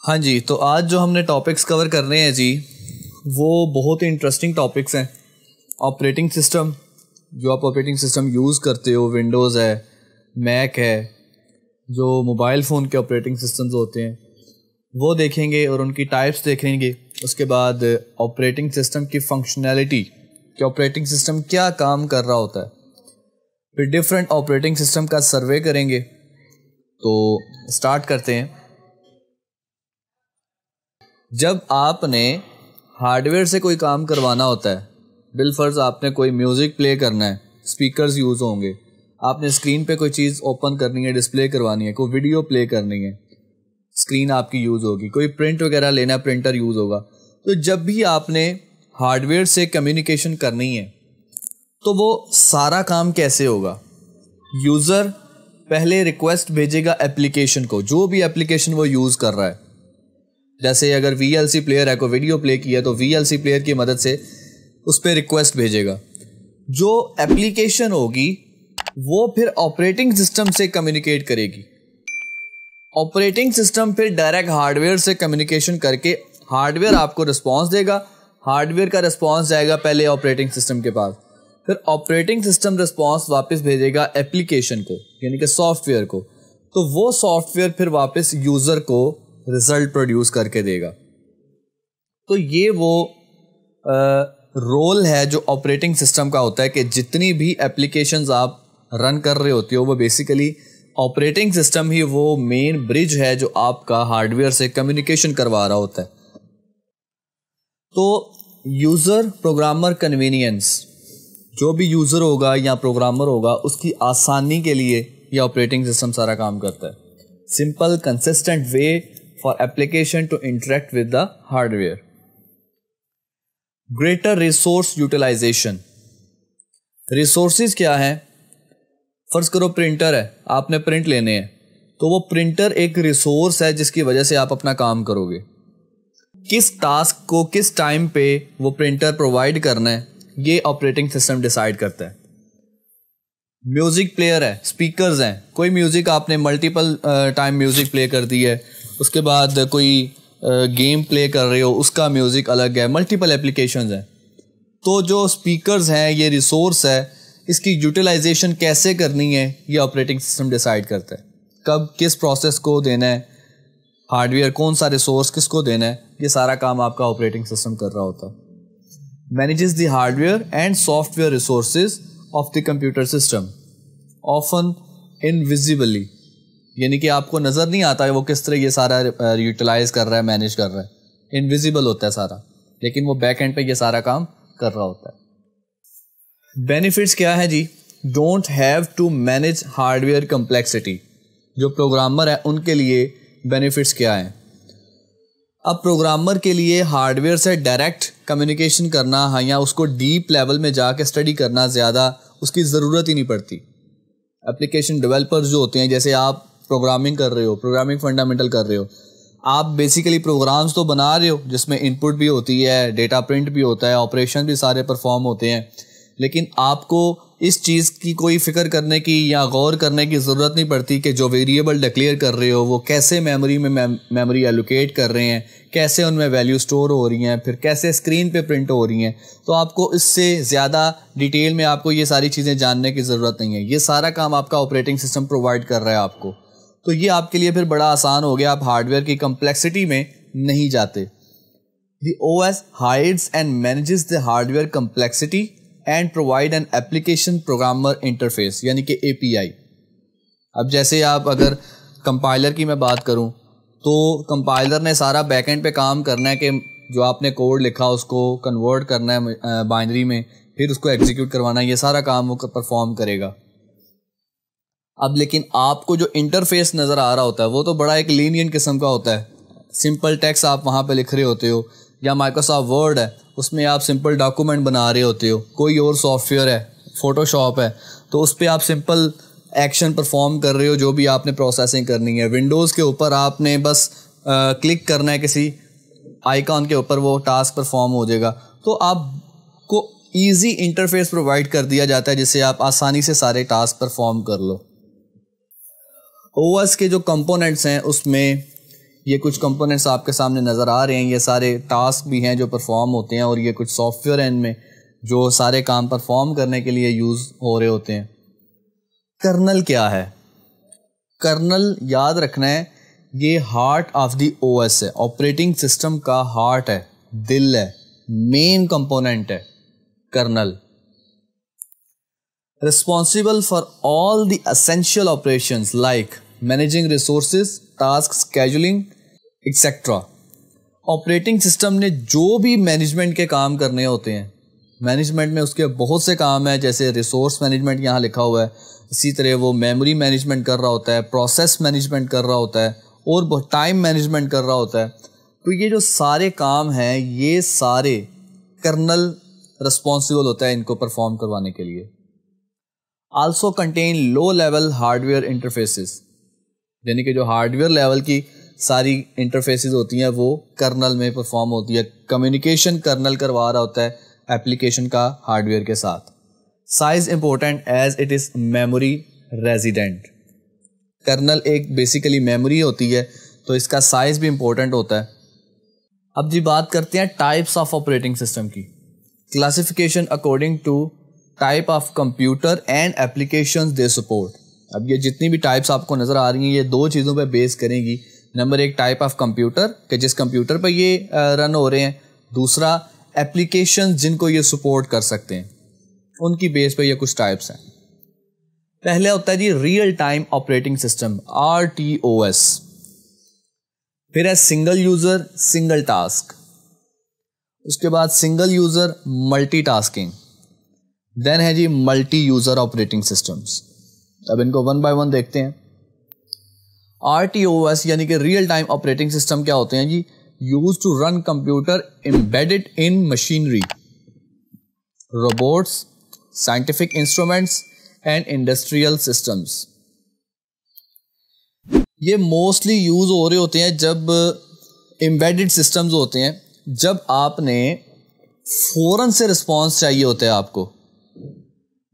हाँ जी, तो आज जो हमने टॉपिक्स कवर कर रहे हैं जी, वो बहुत ही इंटरेस्टिंग टॉपिक्स हैं। ऑपरेटिंग सिस्टम, जो आप ऑपरेटिंग सिस्टम यूज़ करते हो, विंडोज़ है, मैक है, जो मोबाइल फ़ोन के ऑपरेटिंग सिस्टम्स होते हैं वो देखेंगे और उनकी टाइप्स देखेंगे। उसके बाद ऑपरेटिंग सिस्टम की फंक्शनैलिटी कि ऑपरेटिंग सिस्टम क्या काम कर रहा होता है। फिर डिफरेंट ऑपरेटिंग सिस्टम का सर्वे करेंगे। तो स्टार्ट करते हैं। जब आपने हार्डवेयर से कोई काम करवाना होता है, बिलफर्ज आपने कोई म्यूज़िक प्ले करना है, स्पीकर्स यूज़ होंगे, आपने स्क्रीन पे कोई चीज़ ओपन करनी है, डिस्प्ले करवानी है, कोई वीडियो प्ले करनी है, स्क्रीन आपकी यूज़ होगी, कोई प्रिंट वगैरह लेना है, प्रिंटर यूज़ होगा। तो जब भी आपने हार्डवेयर से कम्युनिकेशन करनी है तो वो सारा काम कैसे होगा? यूज़र पहले रिक्वेस्ट भेजेगा एप्लीकेशन को, जो भी एप्लीकेशन वो यूज़ कर रहा है। जैसे अगर VLC प्लेयर है, कोई वीडियो प्ले किया तो VLC प्लेयर की मदद से उस पर रिक्वेस्ट भेजेगा। जो एप्लीकेशन होगी वो फिर ऑपरेटिंग सिस्टम से कम्युनिकेट करेगी। ऑपरेटिंग सिस्टम फिर डायरेक्ट हार्डवेयर से कम्युनिकेशन करके हार्डवेयर आपको रिस्पॉन्स देगा। हार्डवेयर का रिस्पॉन्स जाएगा पहले ऑपरेटिंग सिस्टम के पास, फिर ऑपरेटिंग सिस्टम रिस्पॉन्स वापस भेजेगा एप्लीकेशन को, यानी कि सॉफ्टवेयर को। तो वो सॉफ्टवेयर फिर वापस यूज़र को रिजल्ट प्रोड्यूस करके देगा। तो ये वो रोल है जो ऑपरेटिंग सिस्टम का होता है कि जितनी भी एप्लीकेशंस आप रन कर रहे होते हो वो बेसिकली ऑपरेटिंग सिस्टम ही वो मेन ब्रिज है जो आपका हार्डवेयर से कम्युनिकेशन करवा रहा होता है। तो यूज़र प्रोग्रामर कन्वीनियंस, जो भी यूज़र होगा या प्रोग्रामर होगा उसकी आसानी के लिए ये ऑपरेटिंग सिस्टम सारा काम करता है। Simple consistent way for application to interact with the hardware. Greater resource utilization. Resources क्या हैं? फर्ज करो प्रिंटर है, आपने प्रिंट लेने हैं, तो वो प्रिंटर एक रिसोर्स है जिसकी वजह से आप अपना काम करोगे। किस टास्क को किस टाइम पे वो प्रिंटर प्रोवाइड करना है ये ऑपरेटिंग सिस्टम डिसाइड करता है। म्यूज़िक प्लेयर है, स्पीकर्स हैं, कोई म्यूज़िक आपने मल्टीपल टाइम म्यूज़िक प्ले कर दी है, उसके बाद कोई गेम प्ले कर रहे हो उसका म्यूज़िक अलग है, मल्टीपल एप्लीकेशंस हैं। तो जो स्पीकर्स हैं ये रिसोर्स है, इसकी यूटिलाइजेशन कैसे करनी है ये ऑपरेटिंग सिस्टम डिसाइड करता है। कब किस प्रोसेस को देना है, हार्डवेयर कौन सा रिसोर्स किसको देना है, ये सारा काम आपका ऑपरेटिंग सिस्टम कर रहा होता है। Manages the hardware and software resources of the computer system often invisibly, यानी कि आपको नज़र नहीं आता है वो किस तरह ये सारा यूटिलाइज कर रहा है, मैनेज कर रहा है। इनविजिबल होता है सारा, लेकिन वो बैक एंड पे ये सारा काम कर रहा होता है। बेनिफिट्स क्या है जी? Don't have to manage hardware complexity. जो प्रोग्रामर है उनके लिए बेनिफिट्स क्या हैं? अब प्रोग्रामर के लिए हार्डवेयर से डायरेक्ट कम्युनिकेशन करना, हाँ, या उसको डीप लेवल में जाके स्टडी करना ज़्यादा उसकी ज़रूरत ही नहीं पड़ती। एप्लीकेशन डेवलपर्स जो होते हैं, जैसे आप प्रोग्रामिंग कर रहे हो, प्रोग्रामिंग फंडामेंटल कर रहे हो, आप बेसिकली प्रोग्राम्स तो बना रहे हो जिसमें इनपुट भी होती है, डेटा प्रिंट भी होता है, ऑपरेशन भी सारे परफॉर्म होते हैं, लेकिन आपको इस चीज़ की कोई फ़िक्र करने की या गौर करने की ज़रूरत नहीं पड़ती कि जो वेरिएबल डिक्लेयर कर रहे हो वो कैसे मेमोरी में मेमोरी एलोकेट कर रहे हैं, कैसे उनमें वैल्यू स्टोर हो रही हैं, फिर कैसे स्क्रीन पे प्रिंट हो रही हैं। तो आपको इससे ज़्यादा डिटेल में आपको ये सारी चीज़ें जानने की ज़रूरत नहीं है। ये सारा काम आपका ऑपरेटिंग सिस्टम प्रोवाइड कर रहा है आपको। तो ये आपके लिए फिर बड़ा आसान हो गया, आप हार्डवेयर की कम्प्लेक्सिटी में नहीं जाते। The OS hides and manages the hardware complexity and provide an application programmer interface, यानी कि API। अब जैसे आप अगर कंपाइलर की मैं बात करूं तो कंपाइलर ने सारा बैकएंड पे काम करना है कि जो आपने कोड लिखा उसको कन्वर्ट करना है बाइनरी में, फिर उसको एग्जीक्यूट करवाना है, ये सारा काम वो परफॉर्म करेगा। अब लेकिन आपको जो इंटरफेस नज़र आ रहा होता है वो तो बड़ा एक लीनियंट किस्म का होता है। सिंपल टेक्स्ट आप वहाँ पे लिख रहे होते हो, या माइक्रोसॉफ्ट वर्ड है उसमें आप सिंपल डॉक्यूमेंट बना रहे होते हो, कोई और सॉफ्टवेयर है, फोटोशॉप है, तो उस पर आप सिंपल एक्शन परफॉर्म कर रहे हो जो भी आपने प्रोसेसिंग करनी है। विंडोज़ के ऊपर आपने बस क्लिक करना है किसी आइकॉन के ऊपर, वो टास्क परफॉर्म हो जाएगा। तो आपको ईजी इंटरफेस प्रोवाइड कर दिया जाता है जिससे आप आसानी से सारे टास्क परफॉर्म कर लो। ओएस के जो कंपोनेंट्स हैं उसमें ये कुछ कंपोनेंट्स आपके सामने नज़र आ रहे हैं, ये सारे टास्क भी हैं जो परफॉर्म होते हैं, और ये कुछ सॉफ्टवेयर हैं इनमें जो सारे काम परफॉर्म करने के लिए यूज़ हो रहे होते हैं। कर्नल क्या है? कर्नल याद रखना है, ये हार्ट ऑफ द ओएस है, ऑपरेटिंग सिस्टम का हार्ट है, दिल है, मेन कंपोनेंट है kernel. Responsible for all the essential operations like managing resources, task scheduling etcetera. Operating system ने जो भी मैनेजमेंट के काम करने होते हैं, मैनेजमेंट में उसके बहुत से काम है, जैसे रिसोर्स मैनेजमेंट यहाँ लिखा हुआ है, इसी तरह वो मेमोरी मैनेजमेंट कर रहा होता है, प्रोसेस मैनेजमेंट कर रहा होता है, और टाइम मैनेजमेंट कर रहा होता है। तो ये जो सारे काम हैं, ये सारे कर्नल रिस्पॉन्सिबल होता है इनको परफॉर्म करवाने के लिए। Also contain low level hardware interfaces, यानी कि जो हार्डवेयर लेवल की सारी इंटरफेसेस होती हैं वो कर्नल में परफॉर्म होती है। कम्युनिकेशन कर्नल करवा रहा होता है एप्लीकेशन का हार्डवेयर के साथ। Size important as it is memory resident. Kernel एक बेसिकली मेमोरी होती है, तो इसका साइज भी इंपॉर्टेंट होता है। अब जी बात करते हैं टाइप्स ऑफ ऑपरेटिंग सिस्टम की। Classification according to type of computer and applications they support. अब ये जितनी भी टाइप्स आपको नज़र आ रही हैं, ये दो चीज़ों पे बेस करेंगी। नंबर एक, टाइप ऑफ कंप्यूटर कि जिस कंप्यूटर पर ये रन हो रहे हैं। दूसरा, एप्लीकेशंस जिनको ये सपोर्ट कर सकते हैं, उनकी बेस पे ये कुछ टाइप्स हैं। पहले होता है जी real time operating system, RTOS। फिर है सिंगल यूज़र सिंगल टास्क। उसके बाद सिंगल यूज़र मल्टीटास्किंग। देन है जी मल्टी यूज़र ऑपरेटिंग सिस्टम्स। अब इनको वन बाय वन देखते हैं। RTOS यानी कि रियल टाइम ऑपरेटिंग सिस्टम क्या होते हैं जी? Use to run computer embedded in machinery, robots, scientific instruments and industrial systems. ये मोस्टली यूज हो रहे होते हैं जब एम्बेडेड सिस्टम्स होते हैं, जब आपने फौरन से रिस्पॉन्स चाहिए होता है आपको।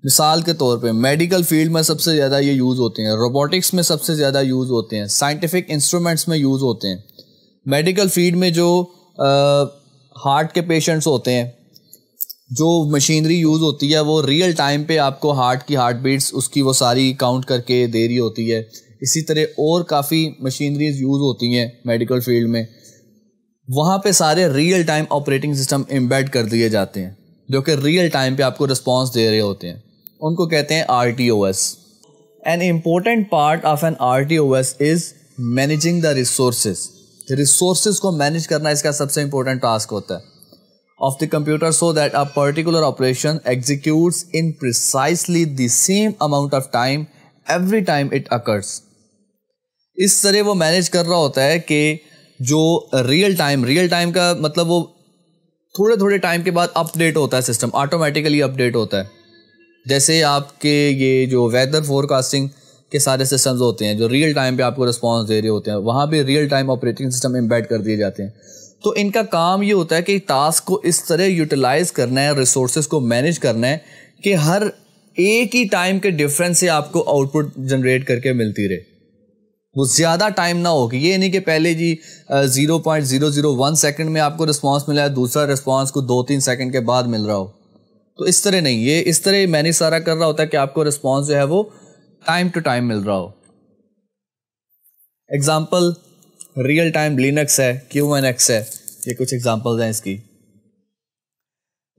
मिसाल के तौर पे मेडिकल फील्ड में सबसे ज़्यादा ये यूज़ होते हैं, रोबोटिक्स में सबसे ज़्यादा यूज़ होते हैं, साइंटिफिक इंस्ट्रूमेंट्स में यूज़ होते हैं। मेडिकल फील्ड में जो हार्ट के पेशेंट्स होते हैं, जो मशीनरी यूज़ होती है वो रियल टाइम पे आपको हार्ट की हार्ट बीट्स उसकी वो सारी काउंट करके दे रही होती है। इसी तरह और काफ़ी मशीनरीज यूज़ होती हैं मेडिकल फील्ड में, वहाँ पे सारे real time operating system embed कर दिए जाते हैं जो कि रियल टाइम पे आपको रिस्पॉन्स दे रहे होते हैं। उनको कहते हैं RTOS। An important part of an RTOS is managing the resources. Resources को मैनेज करना इसका सबसे इंपॉर्टेंट टास्क होता है of the computer, so that a particular operation executes in precisely the same amount of time every time it occurs. इस तरह वो manage कर रहा होता है कि जो रियल टाइम का मतलब वो थोड़े थोड़े टाइम के बाद अपडेट होता है, सिस्टम ऑटोमेटिकली अपडेट होता है। जैसे आपके ये जो वेदर फोरकास्टिंग के सारे सिस्टम्स होते हैं जो रियल टाइम पे आपको रिस्पांस दे रहे होते हैं, वहाँ पे real time operating system embed कर दिए जाते हैं। तो इनका काम ये होता है कि टास्क को इस तरह यूटिलाइज करना है, रिसोर्सेज को मैनेज करना है कि हर एक ही टाइम के डिफरेंस से आपको आउटपुट जनरेट करके मिलती रहे, वो ज़्यादा टाइम ना हो। कि ये नहीं कि पहले जी 0.001 सेकंड में आपको रिस्पांस मिला है, दूसरा रिस्पांस को 2-3 सेकंड के बाद मिल रहा हो। तो इस तरह नहीं, ये इस तरह मैनेज सारा कर रहा होता है कि आपको रिस्पांस जो है वो टाइम टू टाइम मिल रहा हो। एग्जाम्पल रियल टाइम लिनक्स है, QNX है, ये कुछ एग्जाम्पल्स हैं इसकी।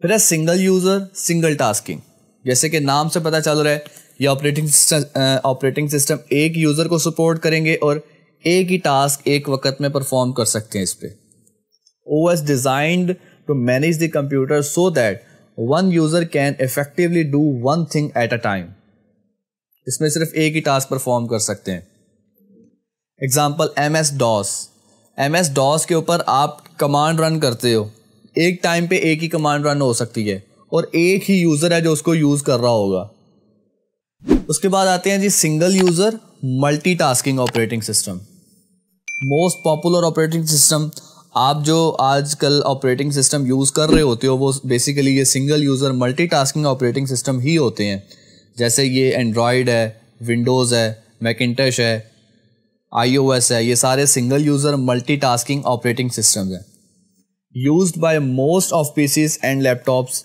फिर है सिंगल यूज़र सिंगल टास्किंग। जैसे कि नाम से पता चल रहा है ये ऑपरेटिंग सिस्टम एक यूज़र को सपोर्ट करेंगे और एक ही टास्क एक वक्त में परफॉर्म कर सकते हैं इस पर। OS designed to manage the computer so that one user can effectively do one thing at a time. इसमें सिर्फ एक ही टास्क परफॉर्म कर सकते हैं। एग्जाम्पल MS DOS के ऊपर आप कमांड रन करते हो, एक टाइम पे एक ही कमांड रन हो सकती है और एक ही यूज़र है जो उसको यूज़ कर रहा होगा। उसके बाद आते हैं जी single user multitasking operating system. Most popular operating system आप जो आजकल ऑपरेटिंग सिस्टम यूज़ कर रहे होते हो वो बेसिकली ये single user multitasking operating system ही होते हैं। जैसे ये एंड्रॉयड है, विंडोज़ है, मैकिन्टोश है, iOS है, ये सारे single user multitasking operating systems हैं। Used by most of PCs and laptops,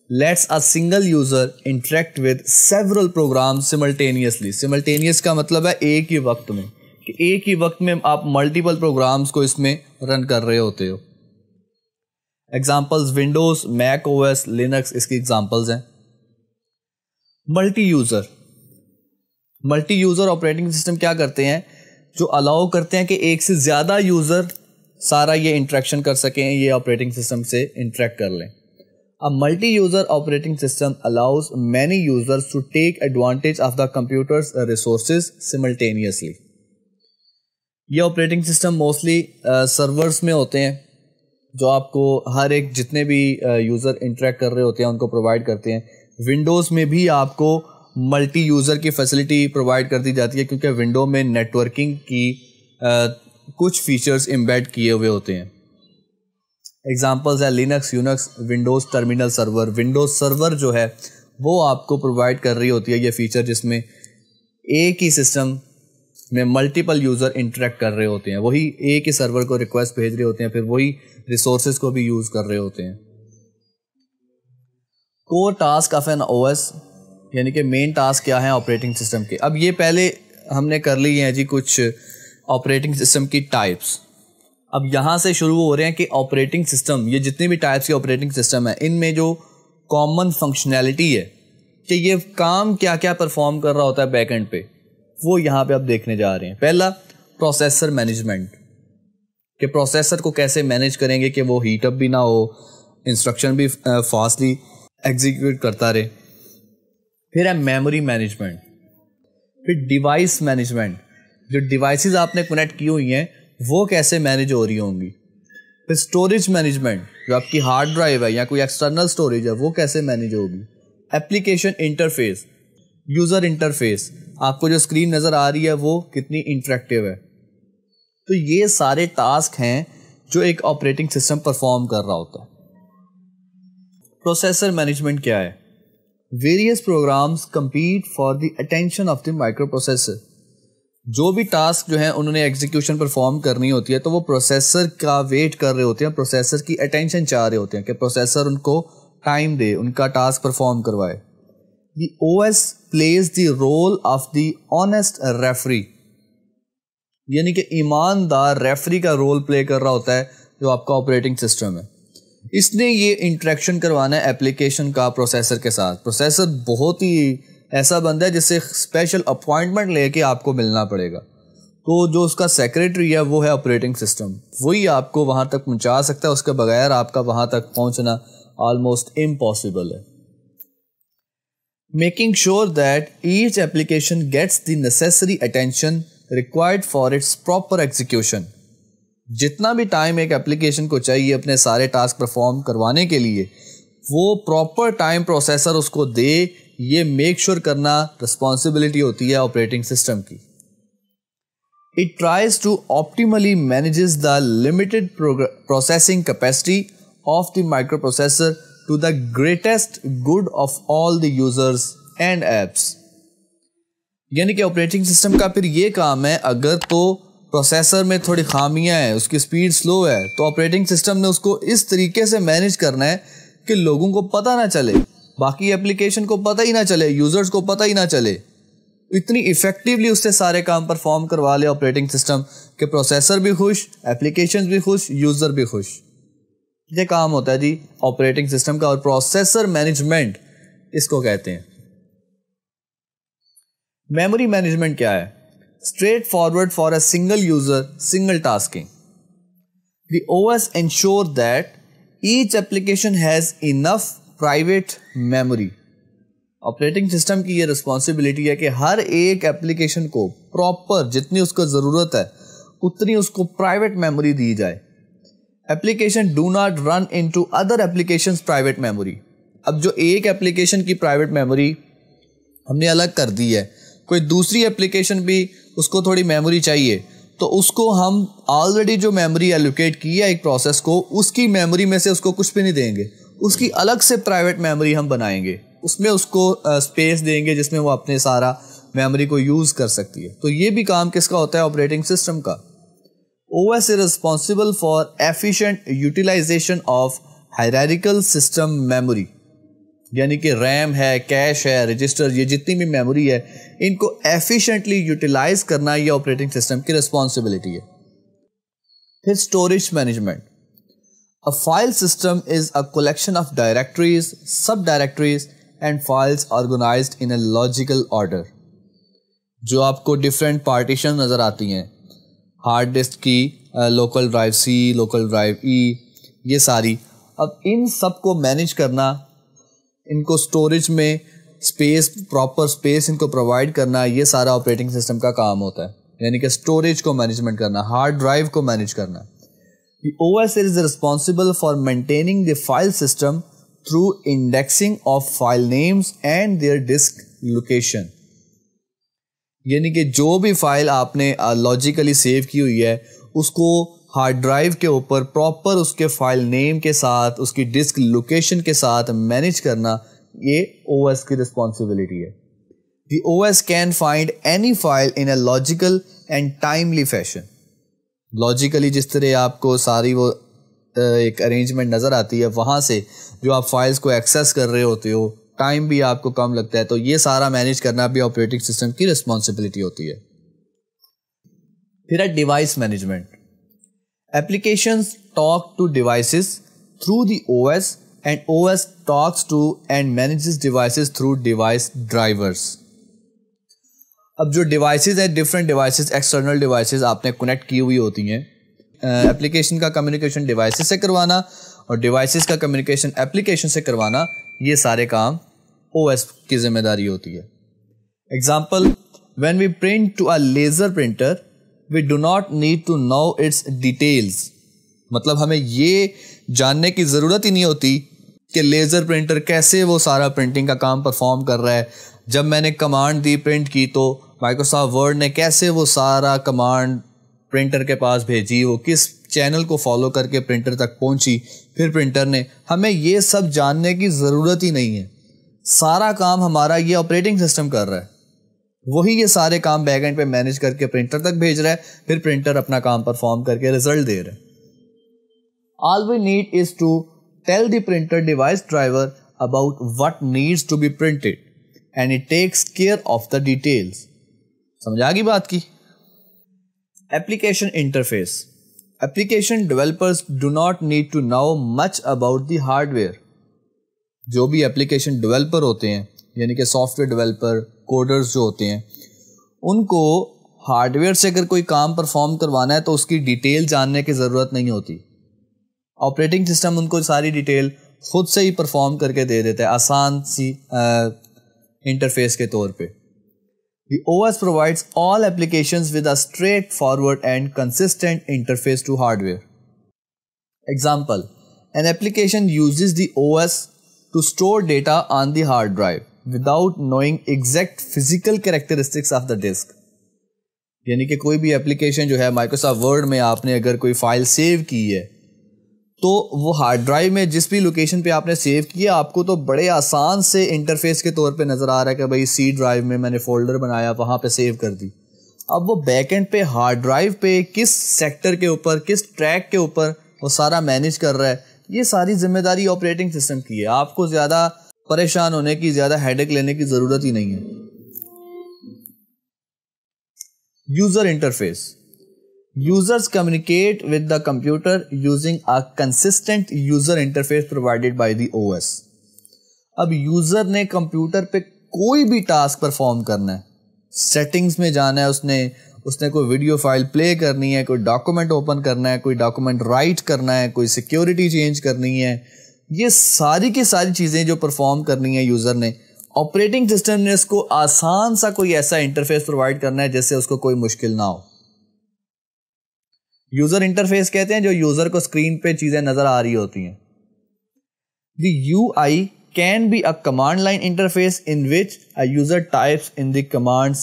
lets a single user interact with several programs simultaneously. Simultaneous का मतलब है एक ही वक्त में, कि एक ही वक्त में आप मल्टीपल प्रोग्राम्स को इसमें रन कर रहे होते हो। Examples Windows, Mac OS, Linux इसकी एग्जाम्पल्स हैं। मल्टी यूजर ऑपरेटिंग सिस्टम क्या करते हैं, जो अलाउ करते हैं कि एक से ज़्यादा यूज़र सारा ये इंटरेक्शन कर सकें, ये ऑपरेटिंग सिस्टम से इंटरेक्ट कर लें। A multi user operating system allows many users to take advantage of the computer's resources simultaneously. ये ऑपरेटिंग सिस्टम मोस्टली सर्वर्स में होते हैं, जो आपको हर एक जितने भी यूज़र इंटरेक्ट कर रहे होते हैं उनको प्रोवाइड करते हैं। विंडोज़ में भी आपको मल्टी यूज़र की फैसिलिटी प्रोवाइड कर दी जाती है, क्योंकि विंडो में नेटवर्किंग की कुछ फीचर्स एम्बेड किए हुए होते हैं। एग्जांपल्स है Linux, Unix, Windows terminal server. Windows server जो है वो आपको प्रोवाइड कर रही होती है ये फीचर, जिसमें एक ही सिस्टम में मल्टीपल यूज़र इंटरेक्ट कर रहे होते हैं, वही एक ही सर्वर को रिक्वेस्ट भेज रहे होते हैं, फिर वही रिसोर्सेज को भी यूज़ कर रहे होते हैं। Core task of an OS, यानी कि मेन टास्क क्या है ऑपरेटिंग सिस्टम के। अब ये पहले हमने कर ली है जी कुछ ऑपरेटिंग सिस्टम की टाइप्स। अब यहाँ से शुरू हो रहे हैं कि ऑपरेटिंग सिस्टम, ये जितनी भी टाइप्स के ऑपरेटिंग सिस्टम है, इनमें जो कॉमन फंक्शनैलिटी है कि ये काम क्या क्या परफॉर्म कर रहा होता है बैक एंड पे, वो यहाँ पे आप देखने जा रहे हैं। पहला प्रोसेसर मैनेजमेंट, कि प्रोसेसर को कैसे मैनेज करेंगे कि वो हीट अप भी ना हो, इंस्ट्रक्शन भी फास्टली एग्जीक्यूट करता रहे। फिर है मेमोरी मैनेजमेंट, फिर डिवाइस मैनेजमेंट, जो डिवाइसेस आपने कनेक्ट की हुई हैं वो कैसे मैनेज हो रही होंगी। फिर स्टोरेज मैनेजमेंट, जो आपकी हार्ड ड्राइव है या कोई एक्सटर्नल स्टोरेज है वो कैसे मैनेज होगी। एप्लीकेशन इंटरफेस, यूज़र इंटरफेस, आपको जो स्क्रीन नज़र आ रही है वो कितनी इंटरेक्टिव है। तो ये सारे टास्क हैं जो एक ऑपरेटिंग सिस्टम परफॉर्म कर रहा होता है। प्रोसेसर मैनेजमेंट क्या है? Various programs compete for the attention of the microprocessor. जो भी टास्क जो है उन्होंने एग्जीक्यूशन परफॉर्म करनी होती है तो वो प्रोसेसर का वेट कर रहे होते हैं, प्रोसेसर की अटेंशन चाह रहे होते हैं कि प्रोसेसर उनको टाइम दे, उनका टास्क परफॉर्म करवाए। The OS plays the role of the honest referee, यानी कि ईमानदार रेफरी का रोल प्ले कर रहा होता है जो आपका ऑपरेटिंग सिस्टम है। इसने ये इंटरेक्शन करवाना है एप्लीकेशन का प्रोसेसर के साथ। प्रोसेसर बहुत ही ऐसा बंदा है जिससे स्पेशल अपॉइंटमेंट लेके आपको मिलना पड़ेगा, तो जो उसका सेक्रेटरी है वो है ऑपरेटिंग सिस्टम, वही आपको वहाँ तक पहुँचा सकता है, उसके बगैर आपका वहाँ तक पहुँचना ऑलमोस्ट इम्पॉसिबल है। Making sure that each application gets the necessary attention required for its proper execution. जितना भी टाइम एक एप्लीकेशन को चाहिए अपने सारे टास्क परफॉर्म करवाने के लिए, वो प्रॉपर टाइम प्रोसेसर उसको दे, ये मेक श्योर करना रिस्पॉन्सिबिलिटी होती है ऑपरेटिंग सिस्टम की। It tries to optimally manages the limited processing capacity of the microprocessor to the greatest good of all the users and apps. यानी कि operating system का फिर ये काम है, अगर तो प्रोसेसर में थोड़ी खामियां हैं, उसकी स्पीड स्लो है, तो ऑपरेटिंग सिस्टम ने उसको इस तरीके से मैनेज करना है कि लोगों को पता ना चले, बाकी एप्लीकेशन को पता ही ना चले, यूजर्स को पता ही ना चले, इतनी इफेक्टिवली उससे सारे काम परफॉर्म करवा ले ऑपरेटिंग सिस्टम कि प्रोसेसर भी खुश, एप्लीकेशन भी खुश, यूजर भी खुश। ये काम होता है जी ऑपरेटिंग सिस्टम का, और प्रोसेसर मैनेजमेंट इसको कहते हैं। मेमोरी मैनेजमेंट क्या है? Straight forward for a single user, single tasking. The OS ensure that each application has enough private memory। Operating system की ये रिस्पॉन्सिबिलिटी है कि हर एक एप्लीकेशन को प्रॉपर जितनी उसको ज़रूरत है उतनी उसको प्राइवेट मेमोरी दी जाए। Application do not run into other applications private memory. अब जो एक एप्लीकेशन की प्राइवेट मेमोरी हमने अलग कर दी है, कोई दूसरी एप्लीकेशन भी उसको थोड़ी मेमोरी चाहिए, तो उसको हम ऑलरेडी जो मेमोरी एलोकेट की है एक प्रोसेस को, उसकी मेमोरी में से उसको कुछ भी नहीं देंगे, उसकी अलग से प्राइवेट मेमोरी हम बनाएंगे, उसमें उसको स्पेस देंगे जिसमें वो अपने सारा मेमोरी को यूज कर सकती है। तो ये भी काम किसका होता है? ऑपरेटिंग सिस्टम का। OS is responsible for efficient utilization of hierarchical system memory, यानी कि रैम है, कैश है, रजिस्टर, ये जितनी भी मेमोरी है इनको एफिशिएंटली यूटिलाइज करना ये ऑपरेटिंग सिस्टम की रिस्पॉन्सिबिलिटी है। फिर storage management. A file system is a collection of directories, sub directories and files organized in a logical order. जो आपको डिफरेंट पार्टीशन नजर आती हैं, हार्ड डिस्क की, local drive C, local drive E, ये सारी, अब इन सब को मैनेज करना, इनको स्टोरेज में स्पेस, प्रॉपर स्पेस इनको प्रोवाइड करना, ये सारा ऑपरेटिंग सिस्टम का काम होता है। यानी कि स्टोरेज को मैनेजमेंट करना, हार्ड ड्राइव को मैनेज करना। The OS is responsible for maintaining the file system through indexing of file names and their disk location. यानी कि जो भी फाइल आपने लॉजिकली सेव की हुई है उसको हार्ड ड्राइव के ऊपर प्रॉपर उसके फाइल नेम के साथ, उसकी डिस्क लोकेशन के साथ मैनेज करना, ये OS की रिस्पॉन्सिबिलिटी है। The OS can find any file in a logical and timely fashion. Logically जिस तरह आपको सारी वो एक अरेंजमेंट नज़र आती है, वहाँ से जो आप फाइल्स को एक्सेस कर रहे होते हो, टाइम भी आपको कम लगता है, तो ये सारा मैनेज करना भी ऑपरेटिंग सिस्टम की रिस्पॉन्सिबिलिटी होती है। फिर है device management. Applications talk to devices through the OS and OS talks to and manages devices through device drivers. अब जो devices हैं, different devices, external devices आपने connect की हुई होती हैं, application का communication devices से करवाना और devices का communication application से करवाना, ये सारे काम OS की जिम्मेदारी होती है। Example, when we print to a laser printer, we do not need to know its details. मतलब हमें ये जानने की ज़रूरत ही नहीं होती कि लेज़र प्रिंटर कैसे वो सारा प्रिंटिंग का काम परफॉर्म कर रहा है। जब मैंने कमांड दी प्रिंट की तो माइक्रोसॉफ्ट वर्ड ने कैसे वो सारा कमांड प्रिंटर के पास भेजी, वो किस चैनल को फॉलो करके प्रिंटर तक पहुंची, फिर प्रिंटर ने, हमें ये सब जानने की ज़रूरत ही नहीं है। सारा काम हमारा ये ऑपरेटिंग सिस्टम कर रहा है, वही ये सारे काम बैक एंड पे मैनेज करके प्रिंटर तक भेज रहा है, फिर प्रिंटर अपना काम परफॉर्म करके रिजल्ट दे रहा है। All we need is to tell the printer device driver about what needs to be printed and it takes care of the details. समझ आ गई बात की? Application interface. Application developers do not need to know much about the hardware. जो भी application developer होते हैं, यानी कि सॉफ्टवेयर डेवलपर, कोडर्स जो होते हैं, उनको हार्डवेयर से अगर कोई काम परफॉर्म करवाना है तो उसकी डिटेल जानने की ज़रूरत नहीं होती। ऑपरेटिंग सिस्टम उनको सारी डिटेल खुद से ही परफॉर्म करके दे देता है, आसान सी इंटरफेस के तौर पे। The OS provides all applications with a straightforward and consistent interface to hardware. Example, an application uses the OS to store data on the hard drive without knowing exact physical characteristics of the disk. यानी कि कोई भी application जो है, Microsoft word में आपने अगर कोई फाइल सेव की है तो वो हार्ड ड्राइव में जिस भी लोकेशन पे आपने सेव किया, आपको तो बड़े आसान से इंटरफेस के तौर पे नज़र आ रहा है कि भाई C ड्राइव में मैंने फोल्डर बनाया, वहाँ पे सेव कर दी। अब वो बैकएंड पे हार्ड ड्राइव पे किस सेक्टर के ऊपर, किस ट्रैक के ऊपर वो सारा मैनेज कर रहा है, ये सारी जिम्मेदारी ऑपरेटिंग सिस्टम की है। आपको ज़्यादा परेशान होने की, ज़्यादा हेडेक लेने की ज़रूरत ही नहीं है। User interface. Users communicate with the computer using a consistent user interface provided by the OS. अब यूज़र ने कंप्यूटर पे कोई भी टास्क परफॉर्म करना है, सेटिंग्स में जाना है, उसने कोई वीडियो फाइल प्ले करनी है, कोई डॉक्यूमेंट ओपन करना है, कोई डॉक्यूमेंट राइट करना है, कोई सिक्योरिटी चेंज करनी है, ये सारी की सारी चीज़ें जो परफॉर्म करनी है यूज़र ने, ऑपरेटिंग सिस्टम ने उसको आसान सा कोई ऐसा इंटरफेस प्रोवाइड करना है जिससे उसको कोई मुश्किल ना हो। यूजर इंटरफेस कहते हैं जो यूजर को स्क्रीन पे चीजें नजर आ रही होती हैं। The UI can be a command line interface in which a user types in the commands.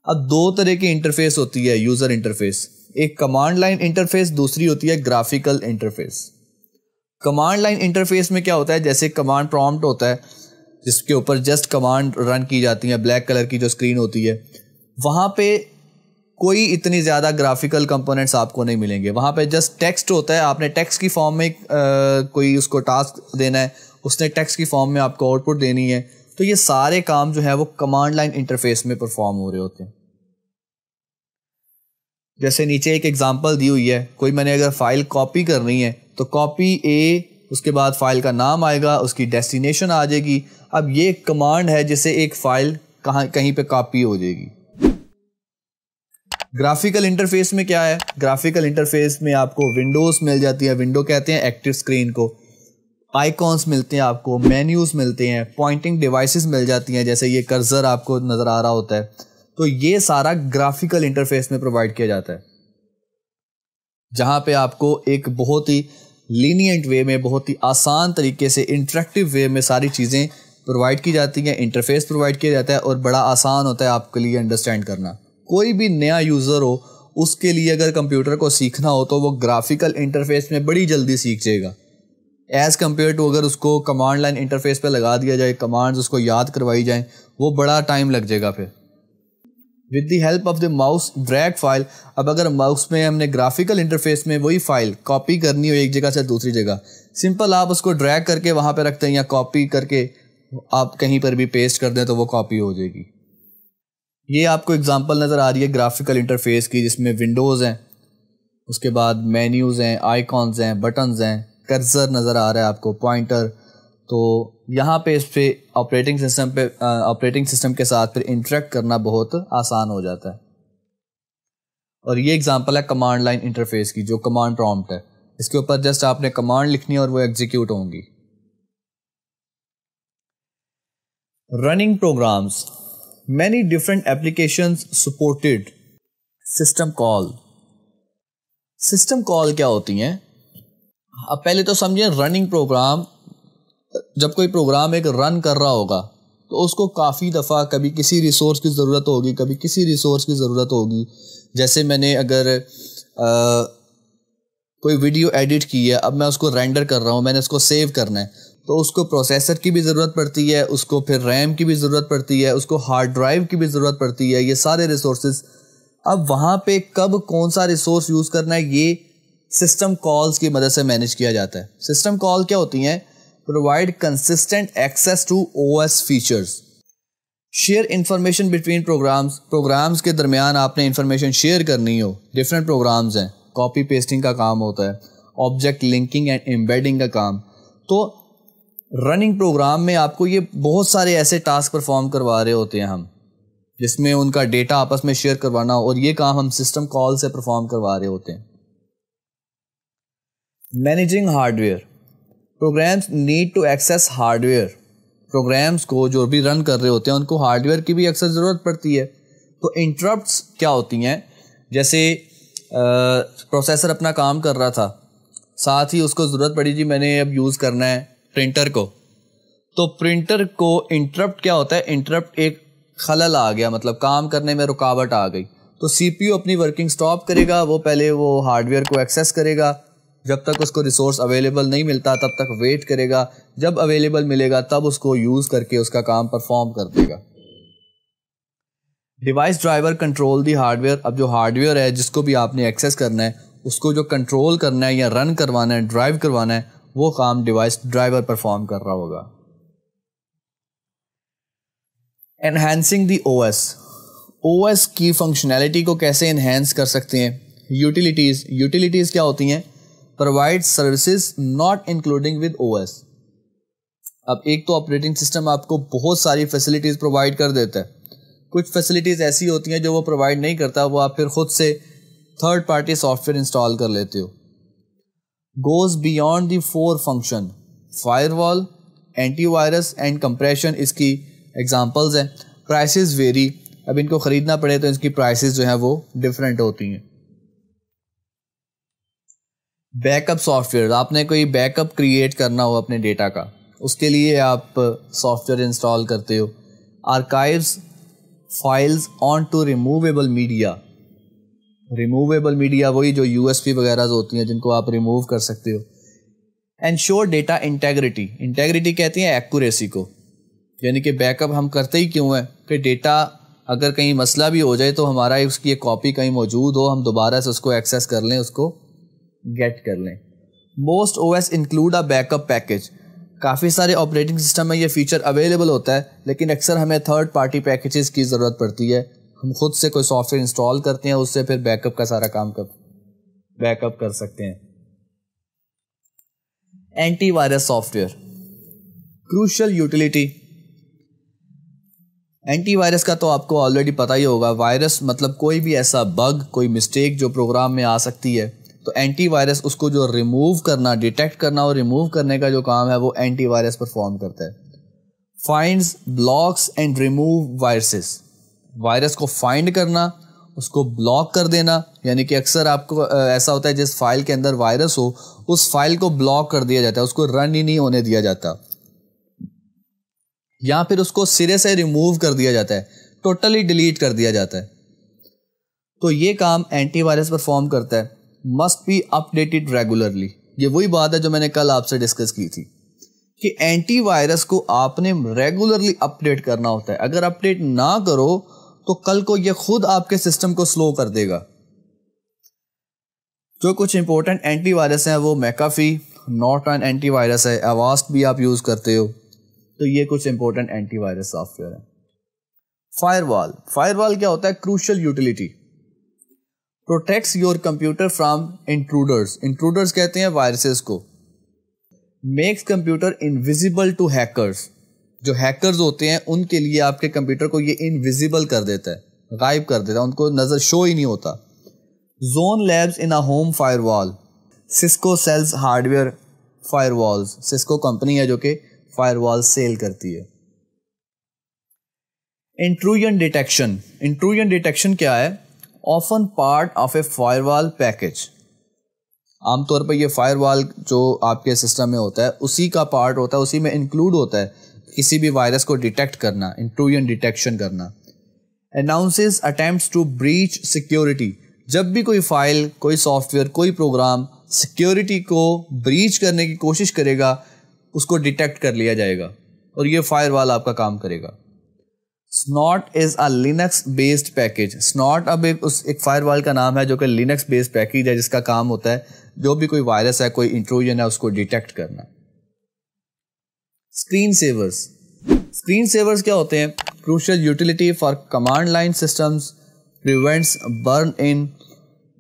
अब दो तरह की इंटरफेस होती है यूजर इंटरफेस, एक कमांड लाइन इंटरफेस, दूसरी होती है graphical interface. Command line interface में क्या होता है, जैसे कमांड प्रॉम्प्ट होता है, जिसके ऊपर जस्ट कमांड रन की जाती है, ब्लैक कलर की जो स्क्रीन होती है, वहाँ पे कोई इतनी ज़्यादा ग्राफिकल कंपोनेंट्स आपको नहीं मिलेंगे। वहाँ पे जस्ट टेक्स्ट होता है, आपने टेक्स्ट की फॉर्म में कोई उसको टास्क देना है, उसने टेक्स्ट की फॉर्म में आपको आउटपुट देनी है। तो ये सारे काम जो है वो कमांड लाइन इंटरफेस में परफॉर्म हो रहे होते हैं। जैसे नीचे एक एग्जांपल दी हुई है, कोई मैंने अगर फाइल कॉपी करनी है तो कॉपी ए, उसके बाद फाइल का नाम आएगा, उसकी डेस्टिनेशन आ जाएगी। अब ये एक कमांड है जिससे एक फाइल कहीं पे कॉपी हो जाएगी। ग्राफिकल इंटरफेस में क्या है? ग्राफिकल इंटरफेस में आपको विंडोज मिल जाती है, विंडो कहते हैं एक्टिव स्क्रीन को, आइकॉन्स मिलते हैं आपको, मेन्यूज मिलते हैं, पॉइंटिंग डिवाइसेस मिल जाती हैं, जैसे ये कर्सर आपको नज़र आ रहा होता है। तो ये सारा ग्राफिकल इंटरफेस में प्रोवाइड किया जाता है, जहाँ पे आपको एक बहुत ही लीनियंट वे में, बहुत ही आसान तरीके से, इंटरेक्टिव वे में सारी चीज़ें प्रोवाइड की जाती हैं, इंटरफेस प्रोवाइड किया जाता है और बड़ा आसान होता है आपके लिए अंडरस्टैंड करना। कोई भी नया यूज़र हो, उसके लिए अगर कंप्यूटर को सीखना हो तो वो ग्राफिकल इंटरफेस में बड़ी जल्दी सीख जाएगा, एज़ कम्पेयर टू अगर उसको कमांड लाइन इंटरफेस पे लगा दिया जाए, कमांड्स उसको याद करवाई जाएँ, वो बड़ा टाइम लग जाएगा। फिर with the help of the mouse drag file, अब अगर माउस में हमने ग्राफिकल इंटरफेस में वही फाइल कॉपी करनी हो एक जगह से दूसरी जगह, सिंपल आप उसको ड्रैग करके वहाँ पे रखते हैं या कॉपी करके आप कहीं पर भी पेस्ट कर दें तो वो कॉपी हो जाएगी। ये आपको एग्जांपल नज़र आ रही है ग्राफिकल इंटरफेस की, जिसमें विंडोज़ हैं, उसके बाद मेन्यूज़ हैं, आइकॉन्स हैं, बटन्स हैं, कर्सर नज़र आ रहा है आपको, पॉइंटर। तो यहाँ पे इस पे ऑपरेटिंग सिस्टम के साथ फिर इंटरेक्ट करना बहुत आसान हो जाता है। और ये एग्जांपल है कमांड लाइन इंटरफेस की, जो कमांड प्रॉम्प्ट है, इसके ऊपर जस्ट आपने कमांड लिखनी है और वो एग्जीक्यूट होंगी। Running programs, many different applications supported system call. System call क्या होती हैं? अब पहले तो समझिए, रनिंग प्रोग्राम, जब कोई प्रोग्राम एक रन कर रहा होगा तो उसको काफ़ी दफ़ा कभी किसी रिसोर्स की ज़रूरत होगी, कभी किसी रिसोर्स की ज़रूरत होगी। जैसे मैंने अगर कोई वीडियो एडिट की है, अब मैं उसको रेंडर कर रहा हूँ, मैंने उसको सेव करना है, तो उसको प्रोसेसर की भी ज़रूरत पड़ती है, उसको फिर रैम की भी ज़रूरत पड़ती है, उसको हार्ड ड्राइव की भी ज़रूरत पड़ती है, ये सारे रिसोर्सेज। अब वहाँ पे कब कौन सा रिसोर्स यूज़ करना है, ये सिस्टम कॉल्स की मदद से मैनेज किया जाता है। सिस्टम कॉल क्या होती हैं? Provide consistent access to OS features, share information between programs के दरमियान आपने इंफॉर्मेशन शेयर करनी हो, डिफरेंट प्रोग्राम्स हैं, कॉपी पेस्टिंग का काम होता है, ऑब्जेक्ट लिंकिंग एंड एम्बेडिंग का काम। तो रनिंग प्रोग्राम में आपको ये बहुत सारे ऐसे टास्क परफॉर्म करवा रहे होते हैं हम, जिसमें उनका डेटा आपस में शेयर करवाना, और ये काम हम सिस्टम कॉल से परफॉर्म करवा रहे होते हैं। Managing hardware, programs need to access hardware, programs को जो भी रन कर रहे होते हैं उनको हार्डवेयर की भी अक्सर ज़रूरत पड़ती है। तो इंटरप्ट्स क्या होती हैं? जैसे प्रोसेसर अपना काम कर रहा था, साथ ही उसको ज़रूरत पड़ी जी मैंने अब यूज़ करना है प्रिंटर को, तो प्रिंटर को इंटरप्ट क्या होता है? इंटरप्ट एक खलल आ गया, मतलब काम करने में रुकावट आ गई, तो CPU अपनी वर्किंग स्टॉप करेगा, वो पहले वो हार्डवेयर को एक्सेस करेगा, जब तक उसको रिसोर्स अवेलेबल नहीं मिलता तब तक वेट करेगा, जब अवेलेबल मिलेगा तब उसको यूज़ करके उसका काम परफॉर्म कर देगा। डिवाइस ड्राइवर कंट्रोल दी हार्डवेयर, अब जो हार्डवेयर है जिसको भी आपने एक्सेस करना है, उसको जो कंट्रोल करना है या रन करवाना है, ड्राइव करवाना है, वो काम डिवाइस ड्राइवर परफॉर्म कर रहा होगा। एनहांसिंग दी OS की फंक्शनैलिटी को कैसे इन्हेंस कर सकते हैं? यूटिलिटीज़ क्या होती हैं? Provide services not including with OS। अब एक तो ऑपरेटिंग सिस्टम आपको बहुत सारी फैसिलिटीज़ प्रोवाइड कर देता है, कुछ फैसिलिटीज़ ऐसी होती हैं जो वो प्रोवाइड नहीं करता, वो आप फिर खुद से थर्ड पार्टी सॉफ्टवेयर इंस्टॉल कर लेते हो। Goes beyond the 4 function, firewall, antivirus and compression इसकी एग्जांपल्स हैं। प्राइसेस वेरी, अब इनको ख़रीदना पड़े तो इसकी प्राइसेस जो हैं वो डिफरेंट होती हैं। बैकअप सॉफ्टवेयर, आपने कोई बैकअप क्रिएट करना हो अपने डेटा का, उसके लिए आप सॉफ्टवेयर इंस्टॉल करते हो। Archives files onto removable media, removable media वही जो USB वगैरह होती हैं जिनको आप रिमूव कर सकते हो। एंश्योर डेटा इंटेग्रिटी, इंटेग्रिटी कहती हैं एक्यूरेसी को, यानी कि बैकअप हम करते ही क्यों हैं कि डेटा अगर कहीं मसला भी हो जाए तो हमारा उसकी एक कॉपी कहीं मौजूद हो, हम दोबारा से उसको एक्सेस कर लें, उसको गेट कर लें। Most OS include a backup package. काफ़ी सारे ऑपरेटिंग सिस्टम में ये फीचर अवेलेबल होता है, लेकिन अक्सर हमें थर्ड पार्टी पैकेजेस की ज़रूरत पड़ती है। हम खुद से कोई सॉफ्टवेयर इंस्टॉल करते हैं, उससे फिर बैकअप का सारा काम बैकअप कर सकते हैं। Antivirus software, crucial utility. Antivirus का तो आपको ऑलरेडी पता ही होगा। वायरस मतलब कोई भी ऐसा बग, कोई मिस्टेक जो प्रोग्राम में आ सकती है, तो एंटीवायरस उसको जो रिमूव करना, डिटेक्ट करना और रिमूव करने का जो काम है वो एंटीवायरस परफॉर्म करता है। Finds, blocks and remove viruses. Virus को फाइंड करना, उसको ब्लॉक कर देना, यानी कि अक्सर आपको ऐसा होता है जिस फाइल के अंदर वायरस हो उस फाइल को ब्लॉक कर दिया जाता है, उसको रन ही नहीं होने दिया जाता, या फिर उसको सिरे से रिमूव कर दिया जाता है, टोटली डिलीट कर दिया जाता है। तो ये काम एंटीवायरस परफॉर्म करता है। Must be updated regularly. ये वही बात है जो मैंने कल आपसे डिस्कस की थी कि एंटीवायरस को आपने रेगुलरली अपडेट करना होता है। अगर अपडेट ना करो तो कल को ये खुद आपके सिस्टम को स्लो कर देगा। जो कुछ इंपॉर्टेंट एंटीवायरस हैं वो मैकाफी, नॉर्टन एंटीवायरस है, अवास्ट भी आप यूज करते हो। तो ये कुछ इंपॉर्टेंट एंटीवायरस सॉफ्टवेयर है। फायरवॉल। फायरवॉल क्या होता है? Crucial utility. Protects your computer from intruders. Intruders कहते हैं वायरसेस को। Makes computer invisible to hackers. जो हैकर्स होते हैं उनके लिए आपके कंप्यूटर को ये इनविजिबल कर देता है, गायब कर देता है, उनको नजर शो ही नहीं होता। Zone Labs in a home firewall. Cisco sells hardware firewalls. Cisco company है जो कि फायरवॉल सेल करती है। Intrusion detection. इंट्रूजन डिटेक्शन क्या है? Often part of A firewall package. आमतौर पर ये फायरवॉल जो आपके सिस्टम में होता है उसी का पार्ट होता है, उसी में इंक्लूड होता है किसी भी वायरस को डिटेक्ट करना, इंट्रूजन डिटेक्शन करना। Announces attempts to breach security. जब भी कोई फाइल, कोई सॉफ्टवेयर, कोई प्रोग्राम सिक्योरिटी को ब्रीच करने की कोशिश करेगा उसको डिटेक्ट कर लिया जाएगा और ये फायरवॉल आपका काम करेगा। Snout is a Linux based package. Snout अब एक फायरवॉल का नाम है जो कि लिनक्स बेस्ड पैकेज है जिसका काम होता है जो भी कोई वायरस है, कोई इंट्रूजन है, उसको डिटेक्ट करना। स्क्रीन सेवर्स। स्क्रीन सेवर्स क्या होते हैं? Crucial utility for command line systems, prevents burn in,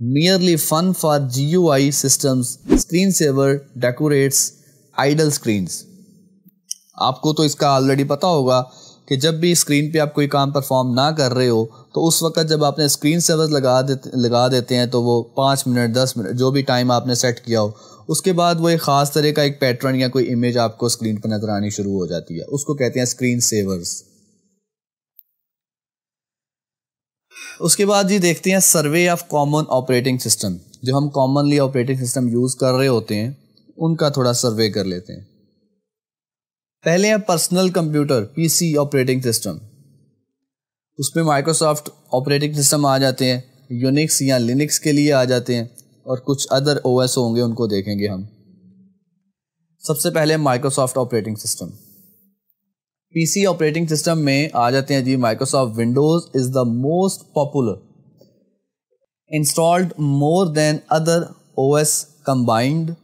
merely fun for GUI systems. Screensaver decorates idle screens. आपको तो इसका ऑलरेडी पता होगा कि जब भी स्क्रीन पे आप कोई काम परफॉर्म ना कर रहे हो तो उस वक्त जब आपने स्क्रीन सेवर्स लगा देते हैं तो वो 5 मिनट 10 मिनट जो भी टाइम आपने सेट किया हो उसके बाद वो एक ख़ास तरह का एक पैटर्न या कोई इमेज आपको स्क्रीन पर नजर आनी शुरू हो जाती है, उसको कहते हैं स्क्रीन सेवर्स। उसके बाद जी देखते हैं survey of common operating system. जो हम कॉमनली ऑपरेटिंग सिस्टम यूज़ कर रहे होते हैं उनका थोड़ा सर्वे कर लेते हैं। पहले है personal computer, PC operating system. उसमें माइक्रोसॉफ्ट ऑपरेटिंग सिस्टम आ जाते हैं, यूनिक्स या लिनक्स के लिए आ जाते हैं और कुछ अदर ओएस होंगे, उनको देखेंगे हम। सबसे पहले Microsoft operating system. PC operating system में आ जाते हैं जी Microsoft Windows is the most popular, installed more than other OS combined,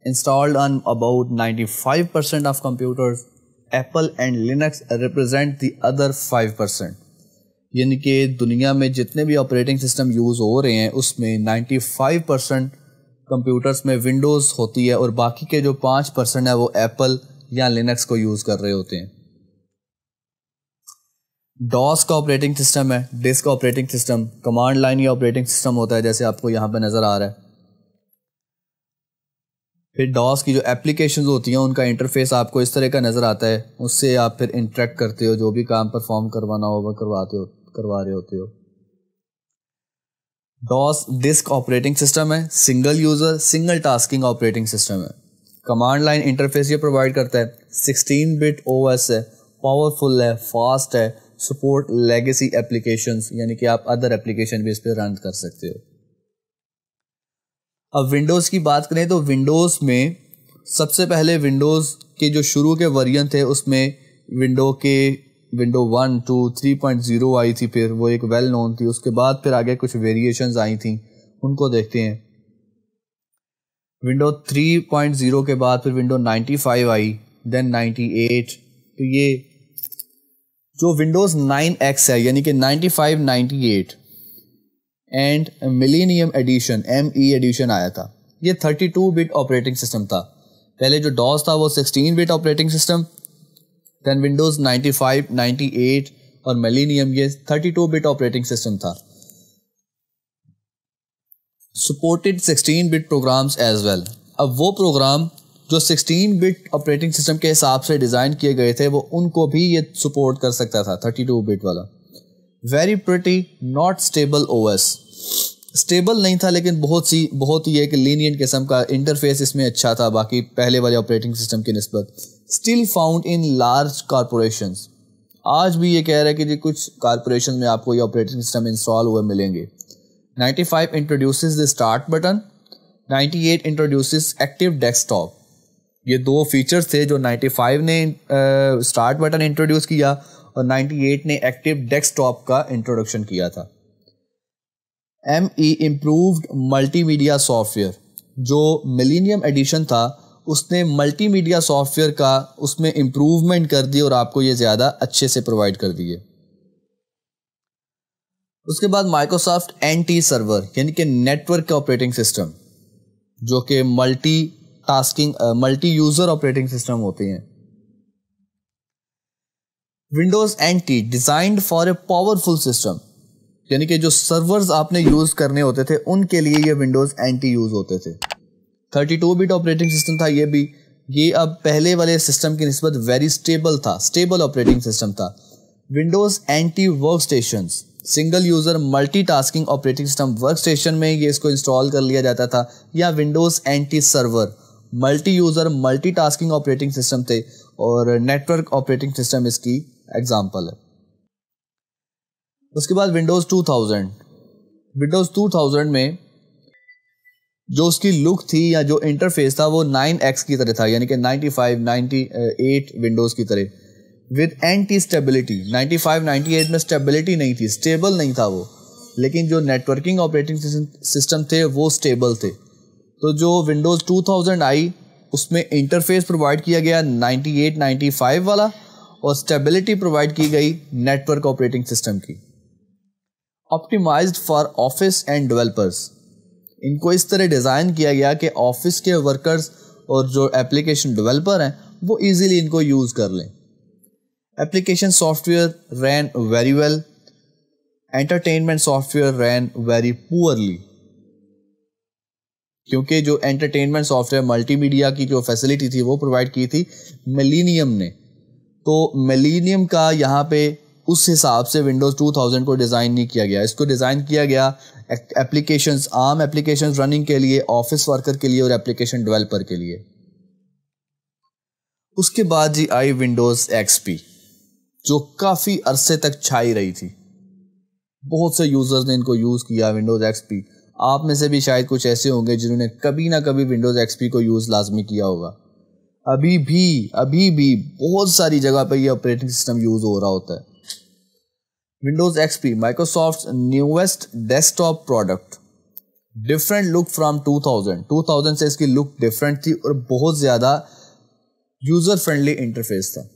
installed on about 95% of computers. Apple and Linux represent the other 5%. यानी कि दुनिया में जितने भी ऑपरेटिंग सिस्टम यूज़ हो रहे हैं उसमें 95% कंप्यूटर्स में विंडोज़ होती है और बाकी के जो 5% है वो एप्पल या लिनक्स को यूज़ कर रहे होते हैं। डॉस का ऑपरेटिंग सिस्टम है, disk operating system, command line या ऑपरेटिंग सिस्टम होता है जैसे आपको यहाँ पे नज़र आ रहा है। फिर डॉस की जो एप्लीकेशंस होती हैं उनका इंटरफेस आपको इस तरह का नज़र आता है, उससे आप फिर इंटरेक्ट करते हो, जो भी काम परफॉर्म करवाना होगा करवा रहे होते हो। डॉस डिस्क ऑपरेटिंग सिस्टम है, single user single tasking operating system है। कमांड लाइन इंटरफेस ये प्रोवाइड करता है, 16 बिट ओएस है, पावरफुल है, फास्ट है, सपोर्ट लेगेसी एप्लीकेशंस, यानी कि आप अदर एप्लीकेशन भी इस पर रन कर सकते हो। अब विंडोज़ की बात करें तो विंडोज़ में सबसे पहले विंडोज़ के जो शुरू के वर्जन थे उसमें विंडो 1 2 3.0 आई थी, फिर वो एक वेल नोन थी। उसके बाद फिर आगे कुछ वेरिएशंस आई थी, उनको देखते हैं। विंडो 3.0 के बाद फिर विंडो 95 आई, देन 98। तो ये जो विंडोज़ 9X है यानी कि 95, 98 and Millennium Edition ME edition आया था, ये 32 बिट ऑपरेटिंग सिस्टम था। पहले जो डॉस था वो 16 bit operating system, then Windows 95, 98 और मिलेनियम ये 32 बिट ऑपरेटिंग सिस्टम था। Supported 16 bit programs as well. अब वो प्रोग्राम जो 16 बिट ऑपरेटिंग सिस्टम के हिसाब से डिज़ाइन किए गए थे वो उनको भी ये सपोर्ट कर सकता था, 32 बिट वाला। Very pretty not stable OS, stable नहीं था लेकिन बहुत ही एक लीनियंट किस्म का इंटरफेस इसमें अच्छा था बाकी पहले वाले ऑपरेटिंग सिस्टम की निस्बत। Still found in large corporations, आज भी ये कह रहा है कि जी कुछ कॉरपोरेशन में आपको ये ऑपरेटिंग सिस्टम इंस्टॉल हुए मिलेंगे। 95 introduces the start button, 98 introduces active desktop. ये दो फीचर्स थे जो 95 ने स्टार्ट बटन इंट्रोड्यूस किया और 98 ने एक्टिव डेस्कटॉप का इंट्रोडक्शन किया था। ME इम्प्रूव्ड मल्टीमीडिया सॉफ्टवेयर, जो मिलेनियम एडिशन था उसने मल्टीमीडिया सॉफ्टवेयर का उसमें इम्प्रूवमेंट कर दी और आपको ये ज़्यादा अच्छे से प्रोवाइड कर दिए। उसके बाद माइक्रोसॉफ्ट NT सर्वर यानी कि नेटवर्क का ऑपरेटिंग सिस्टम, जो कि मल्टी यूज़र ऑपरेटिंग सिस्टम होते हैं। Windows NT designed for a powerful system, यानी कि जो सर्वर्स आपने यूज़ करने होते थे उनके लिए ये विंडोज़ NT यूज़ होते थे। 32 बिट ऑपरेटिंग सिस्टम था ये भी। ये अब पहले वाले सिस्टम की निस्बत वेरी स्टेबल था, स्टेबल ऑपरेटिंग सिस्टम था। Windows NT work stations, single user multitasking operating system work station में ये इसको इंस्टॉल कर लिया जाता था, या Windows NT server multi user multitasking operating system थे और नेटवर्क ऑपरेटिंग सिस्टम इसकी एग्जाम्पल है। उसके बाद विंडोज़ 2000 में जो उसकी लुक थी या जो इंटरफेस था वो 9X की तरह था, यानी कि 95, 98 विंडोज़ की तरह विद एंटी स्टेबिलिटी। 95, 98 में स्टेबिलिटी नहीं थी, स्टेबल नहीं था वो, लेकिन जो नेटवर्किंग ऑपरेटिंग सिस्टम थे वो स्टेबल थे। तो जो विंडोज़ 2000 आई उसमें इंटरफेस प्रोवाइड किया गया 98, 95 वाला और स्टेबिलिटी प्रोवाइड की गई नेटवर्क ऑपरेटिंग सिस्टम की। Optimized for office and developers, इनको इस तरह डिज़ाइन किया गया कि ऑफिस के वर्कर्स और जो एप्लीकेशन डेवलपर हैं वो इजीली इनको यूज़ कर लें। एप्लीकेशन सॉफ्टवेयर रैन वेरी वेल, एंटरटेनमेंट सॉफ्टवेयर रैन वेरी पुअरली, क्योंकि जो एंटरटेनमेंट सॉफ्टवेयर मल्टीमीडिया की जो फैसिलिटी थी वो प्रोवाइड की थी मिलेनियम ने। तो मिलेनियम का यहाँ पे उस हिसाब से विंडोज़ 2000 को डिज़ाइन नहीं किया गया। इसको डिज़ाइन किया गया एप्लीकेशंस, आम एप्लीकेशंस रनिंग के लिए, ऑफिस वर्कर के लिए और एप्लीकेशन डेवलपर के लिए। उसके बाद जी आई विंडोज़ XP, जो काफ़ी अरसे तक छाई रही थी। बहुत से यूज़र्स ने इनको यूज़ किया विंडोज़ XP। आप में से भी शायद कुछ ऐसे होंगे जिन्होंने कभी ना कभी विंडोज़ XP को यूज़ लाजमी किया होगा। अभी भी बहुत सारी जगह पर यह ऑपरेटिंग सिस्टम यूज़ हो रहा होता है। Windows XP Microsoft newest desktop product, different look from 2000 से इसकी लुक डिफरेंट थी और बहुत ज़्यादा यूज़र फ्रेंडली इंटरफेस था।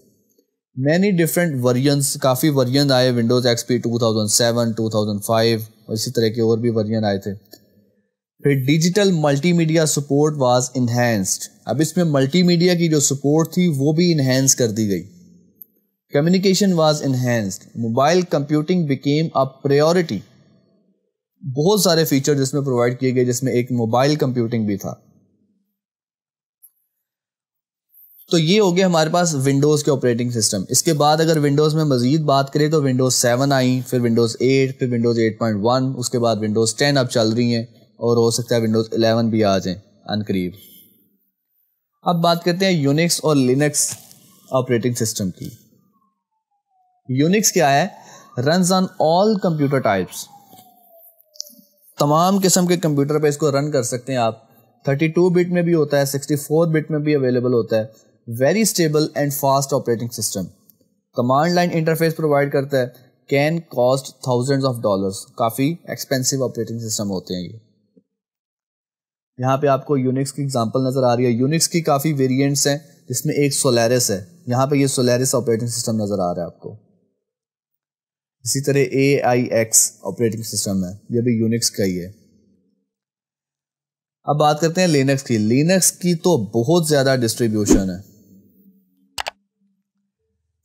मैनी डिफरेंट वर्जन्स, काफ़ी वर्जन आए विंडोज़ XP 2007, 2005 और इसी तरह के और भी वर्जन आए थे। फिर digital multimedia support was enhanced, अब इसमें मल्टीमीडिया की जो सपोर्ट थी वो भी इन्हेंस कर दी गई। Communication was enhanced, mobile computing became a priority, बहुत सारे फीचर जिसमें प्रोवाइड किए गए जिसमें एक मोबाइल कंप्यूटिंग भी था। तो ये हो गया हमारे पास विंडोज़ के ऑपरेटिंग सिस्टम। इसके बाद अगर विंडोज़ में मज़ीद बात करें तो विंडोज़ 7 आई, फिर विंडोज़ 8, फिर विंडोज़ 8.1, उसके बाद विंडोज़ 10 अब चल रही हैं और हो सकता है विंडोज़ 11 भी आ जाए अनकरीब। अब बात करते हैं यूनिक्स और लिनक्स ऑपरेटिंग सिस्टम की। यूनिक्स क्या है? Runs on all computer types, तमाम किस्म के कंप्यूटर पे इसको रन कर सकते हैं आप। 32 बिट में भी होता है, 64 बिट में भी अवेलेबल होता है। Very stable and fast operating system, command line interface provide करता है, can cost thousands of dollars, काफ़ी एक्सपेंसिव ऑपरेटिंग सिस्टम होते हैं ये। यहाँ पे आपको यूनिक्स की एग्जांपल नज़र आ रही है। यूनिक्स की काफ़ी वेरिएंट्स हैं जिसमें एक सोलारिस है, यहाँ पे ये सोलारिस ऑपरेटिंग सिस्टम नज़र आ रहा है आपको। इसी तरह AIX ऑपरेटिंग सिस्टम है, ये भी यूनिक्स का ही है। अब बात करते हैं लिनक्स की। लिनक्स की तो बहुत ज़्यादा डिस्ट्रीब्यूशन है।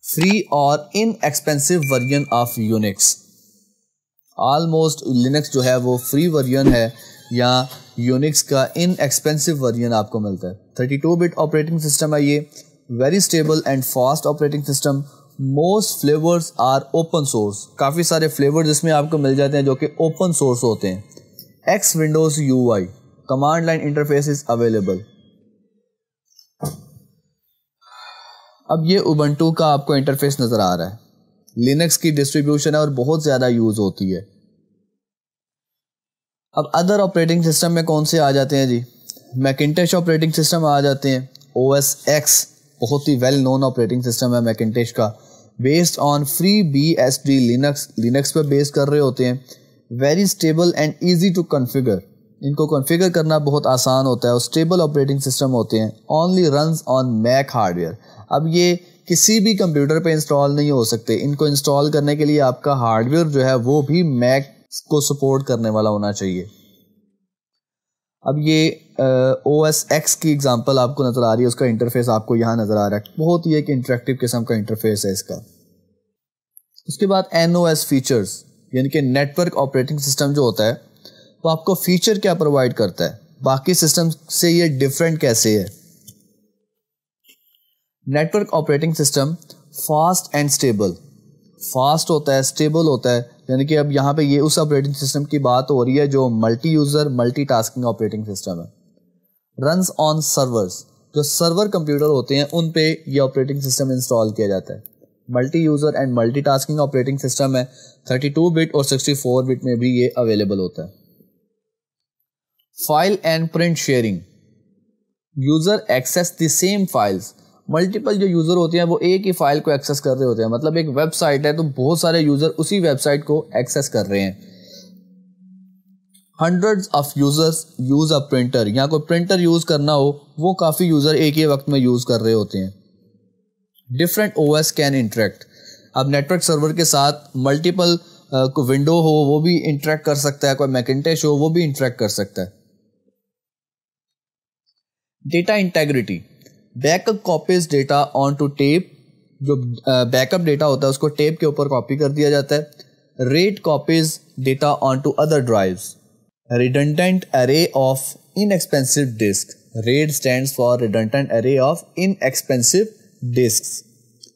फ्री और inexpensive version of Unix, almost Linux जो है वो फ्री वर्जन है या यूनिक्स का इनएक्सपेंसिव वर्जन आपको मिलता है। 32 बिट ऑपरेटिंग सिस्टम है ये, very stable and fast operating system. Most flavours are open source, काफ़ी सारे फ्लेवर्स इसमें आपको मिल जाते हैं जो कि ओपन सोर्स होते हैं। X Windows UI command line interface is available. अब ये उबंटू का आपको इंटरफेस नज़र आ रहा है। लिनक्स की डिस्ट्रीब्यूशन है और बहुत ज़्यादा यूज़ होती है। अब अदर ऑपरेटिंग सिस्टम में कौन से आ जाते हैं जी? मैकिन्टोश ऑपरेटिंग सिस्टम आ जाते हैं। OS X बहुत ही वेल नोन ऑपरेटिंग सिस्टम है मैकिन्टोश का, based on free BSD Linux पे बेस कर रहे होते हैं। Very stable and easy to configure, इनको कॉन्फ़िगर करना बहुत आसान होता है और स्टेबल ऑपरेटिंग सिस्टम होते हैं। Only runs on Mac hardware, अब ये किसी भी कंप्यूटर पे इंस्टॉल नहीं हो सकते। इनको इंस्टॉल करने के लिए आपका हार्डवेयर जो है वो भी मैक को सपोर्ट करने वाला होना चाहिए। अब ये OS X की एग्जांपल आपको नज़र आ रही है, उसका इंटरफेस आपको यहाँ नज़र आ रहा है। बहुत ही एक इंटरेक्टिव किस्म का इंटरफेस है इसका। उसके बाद NOS फीचर्स, यानी कि नेटवर्क ऑपरेटिंग सिस्टम जो होता है वो आपको फीचर क्या प्रोवाइड करता है, बाकी सिस्टम से ये डिफरेंट कैसे है। Network operating system fast and stable, fast होता है, स्टेबल होता है। यानी कि अब यहाँ पे ये उस ऑपरेटिंग सिस्टम की बात हो रही है जो multi user multitasking operating system है। रन्स ऑन सर्वर्स, जो सर्वर कंप्यूटर होते हैं उन पे ये ऑपरेटिंग सिस्टम इंस्टॉल किया जाता है। Multi user and multitasking operating system है। 32 बिट और 64 बिट में भी ये अवेलेबल होता है। File and print sharing, user access the same files, multiple जो यूज़र होते हैं वो एक ही फाइल को एक्सेस कर रहे होते हैं। मतलब एक वेबसाइट है तो बहुत सारे यूज़र उसी वेबसाइट को एक्सेस कर रहे हैं। Hundreds of users use a printer, यहाँ कोई प्रिंटर यूज़ करना हो वो काफ़ी यूज़र एक ही वक्त में यूज़ कर रहे होते हैं। डिफरेंट OS कैन इंटरेक्ट, अब नेटवर्क सर्वर के साथ मल्टीपल को विंडो हो वो भी इंटरेक्ट कर सकता है, कोई मैकिन्टोश हो वो भी इंटरेक्ट कर सकता है। Data integrity, backup copies data onto tape, जो बैकअप डेटा होता है उसको टेप के ऊपर कॉपी कर दिया जाता है। RAID copies data onto other drives. Redundant array of inexpensive disk, RAID stands for redundant array of inexpensive disks.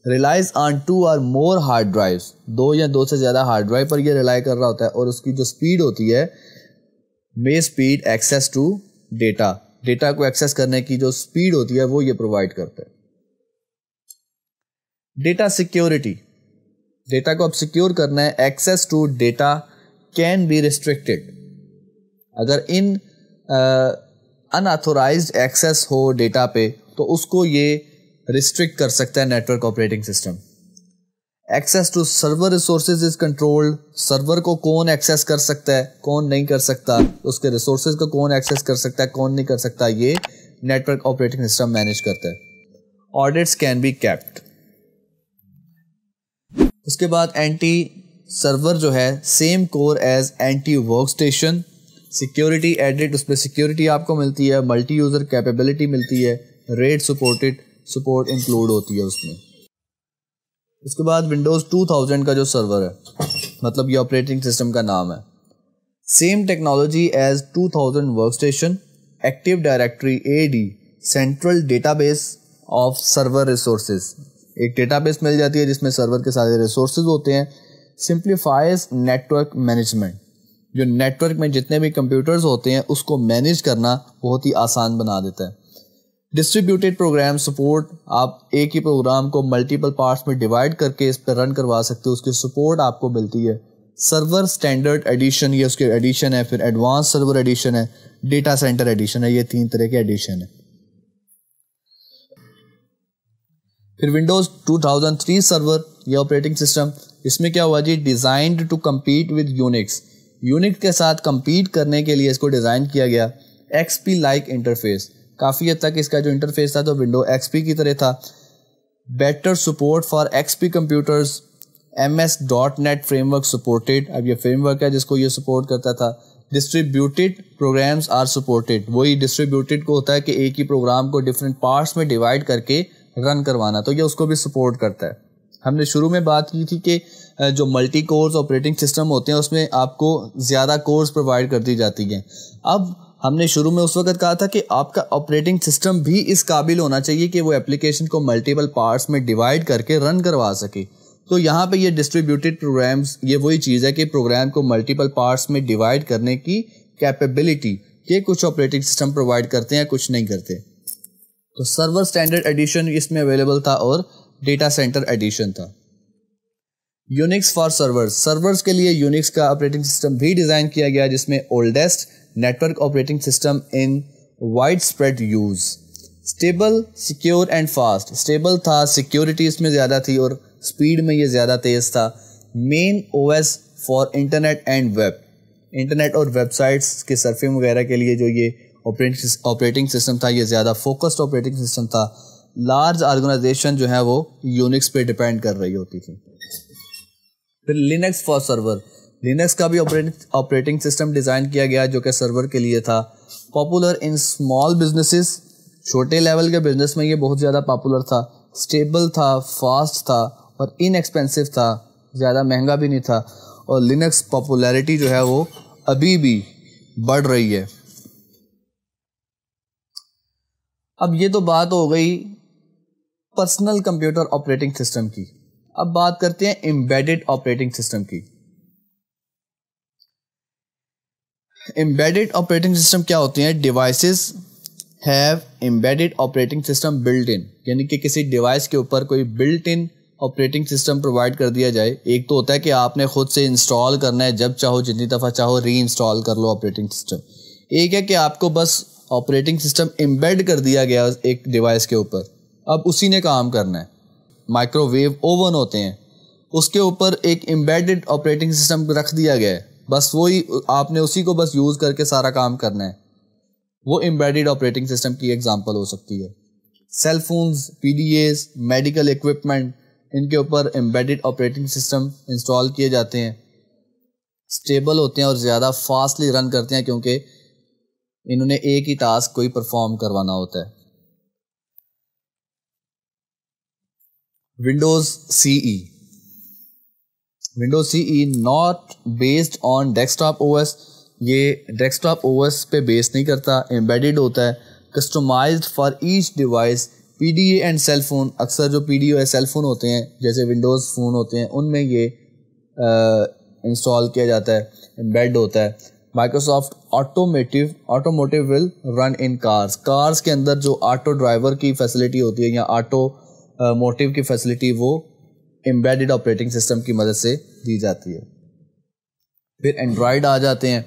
Relies on 2 और मोर हार्ड ड्राइव्स, 2 या 2 से ज़्यादा हार्ड ड्राइव पर यह रिलाई कर रहा होता है और उसकी जो स्पीड होती है may speed access to data, data को एक्सेस करने की जो स्पीड होती है वो ये प्रोवाइड करता है। डेटा सिक्योरिटी, डेटा को अब सिक्योर करना है। Access to data can be restricted, अगर इन अनऑथोराइज्ड एक्सेस हो डेटा पे तो उसको ये रिस्ट्रिक्ट कर सकता है network operating system. Access to server resources is controlled, server को कौन एक्सेस कर सकता है कौन नहीं कर सकता, उसके रिसोर्सेज को कौन एक्सेस कर सकता है कौन नहीं कर सकता, ये नेटवर्क ऑपरेटिंग सिस्टम मैनेज करता है। Audits can be kept. उसके बाद एंटी सर्वर जो है same core as NT workstation. Security audit, उसमें सिक्योरिटी आपको मिलती है, मल्टी यूज़र कैपेबिलिटी मिलती है, रेड सपोर्ट इंक्लूड होती है उसमें। उसके बाद विंडोज़ 2000 का जो सर्वर है, मतलब ये ऑपरेटिंग सिस्टम का नाम है। Same technology as 2000 workstation, active directory AD, central database of server resources, एक डेटाबेस मिल जाती है जिसमें सर्वर के सारे रिसोर्सेज होते हैं। सिंप्लीफाइज नेटवर्क मैनेजमेंट, जो नेटवर्क में जितने भी कंप्यूटर्स होते हैं उसको मैनेज करना बहुत ही आसान बना देता है। डिस्ट्रीब्यूटेड प्रोग्राम सपोर्ट, आप एक ही प्रोग्राम को मल्टीपल पार्ट्स में डिवाइड करके इस पर रन करवा सकते हो, उसकी सपोर्ट आपको मिलती है। सर्वर स्टैंडर्ड एडिशन, ये उसके एडिशन है, फिर एडवांस सर्वर एडिशन है, डेटा सेंटर एडिशन है, ये 3 तरह के एडिशन है। फिर विंडोज़ 2003 सर्वर, ये ऑपरेटिंग सिस्टम, इसमें क्या हुआ जी, designed to compete with Unix, Unix के साथ कम्पीट करने के लिए इसको डिज़ाइन किया गया। XP लाइक इंटरफेस, काफ़ी हद तक इसका जो इंटरफेस था तो विंडो XP की तरह था। Better support for XP computers, MS.NET framework supported, अब ये फ्रेमवर्क है जिसको ये सपोर्ट करता था। डिस्ट्रीब्यूटेड प्रोग्राम्स आर सपोर्टेड, वही डिस्ट्रीब्यूटेड को होता है कि एक ही प्रोग्राम को डिफरेंट पार्ट्स में डिवाइड करके रन करवाना, तो ये उसको भी सपोर्ट करता है। हमने शुरू में बात की थी कि जो मल्टी कोर्स ऑपरेटिंग सिस्टम होते हैं उसमें आपको ज़्यादा कोर्स प्रोवाइड कर दी जाती हैं। अब हमने शुरू में उस वक्त कहा था कि आपका ऑपरेटिंग सिस्टम भी इस काबिल होना चाहिए कि वो एप्लीकेशन को मल्टीपल पार्ट्स में डिवाइड करके रन करवा सके। तो यहाँ पे ये डिस्ट्रीब्यूटेड प्रोग्राम्स, ये वही चीज़ है कि प्रोग्राम को मल्टीपल पार्ट्स में डिवाइड करने की कैपेबिलिटी ये कुछ ऑपरेटिंग सिस्टम प्रोवाइड करते हैं, कुछ नहीं करते। तो सर्वर स्टैंडर्ड एडिशन इसमें अवेलेबल था और डेटा सेंटर एडिशन था। यूनिक्स फॉर सर्वर्स, सर्वर्स के लिए यूनिक्स का ऑपरेटिंग सिस्टम भी डिज़ाइन किया गया जिसमें oldest network operating system in wide spread use. Stable, secure and fast, stable था, सिक्योरिटी इसमें ज़्यादा थी और स्पीड में ये ज़्यादा तेज़ था। Main OS for internet and web, internet और वेबसाइट्स के सर्फिंग वगैरह के लिए जो ये ऑपरेटिंग सिस्टम था ये ज़्यादा फोकस्ड ऑपरेटिंग सिस्टम था। लार्ज ऑर्गेनाइजेशन जो है वो यूनिक्स पे डिपेंड कर रही होती थी। फिर लिनक्स फॉर सर्वर, लिनक्स का भी ऑपरेटिंग सिस्टम डिज़ाइन किया गया जो कि सर्वर के लिए था। पॉपुलर इन स्मॉल बिजनेसेस, छोटे लेवल के बिजनेस में ये बहुत ज़्यादा पॉपुलर था। स्टेबल था, फास्ट था और इनएक्सपेंसिव था, ज़्यादा महंगा भी नहीं था। और लिनक्स पॉपुलैरिटी जो है वो अभी भी बढ़ रही है। अब ये तो बात हो गई पर्सनल कंप्यूटर ऑपरेटिंग सिस्टम की। अब बात करते हैं एम्बेडेड ऑपरेटिंग सिस्टम की। एम्बेडेड ऑपरेटिंग सिस्टम क्या होते हैं? Devices have embedded operating system built in, यानी कि किसी डिवाइस के ऊपर कोई built in operating system provide कर दिया जाए। एक तो होता है कि आपने खुद से इंस्टॉल करना है, जब चाहो जितनी दफ़ा चाहो री इंस्टॉल कर लो ऑपरेटिंग सिस्टम। एक है कि आपको बस ऑपरेटिंग सिस्टम एम्बेड कर दिया गया एक डिवाइस के ऊपर, अब उसी ने काम करना है। माइक्रोवेव ओवन होते हैं, उसके ऊपर एक एम्बेडेड ऑपरेटिंग सिस्टम रख दिया गया है, बस वही आपने उसी को बस यूज़ करके सारा काम करना है। वो एम्बेडेड ऑपरेटिंग सिस्टम की एग्जांपल हो सकती है। Cell phones, PDAs, medical equipment, इनके ऊपर एम्बेडेड ऑपरेटिंग सिस्टम इंस्टॉल किए जाते हैं। स्टेबल होते हैं और ज़्यादा फास्टली रन करते हैं क्योंकि इन्होंने एक ही टास्क कोई परफॉर्म करवाना होता है। Windows CE, Windows CE not based on desktop OS, ये डेस्कटॉप OS पे बेस नहीं करता, एम्बेडेड होता है। Customized for each device, PDA and cell phone, अक्सर जो PDA और सेल फोन होते हैं जैसे विंडोज़ फ़ोन होते हैं उनमें ये इंस्टॉल किया जाता है, एम्बेड होता है। Microsoft automotive will run in cars, cars के अंदर जो ऑटो ड्राइवर की फैसिलिटी होती है या ऑटो मोटिव की फैसिलिटी वो एम्बेडेड ऑपरेटिंग सिस्टम की मदद से दी जाती है। फिर एंड्रॉयड आ जाते हैं,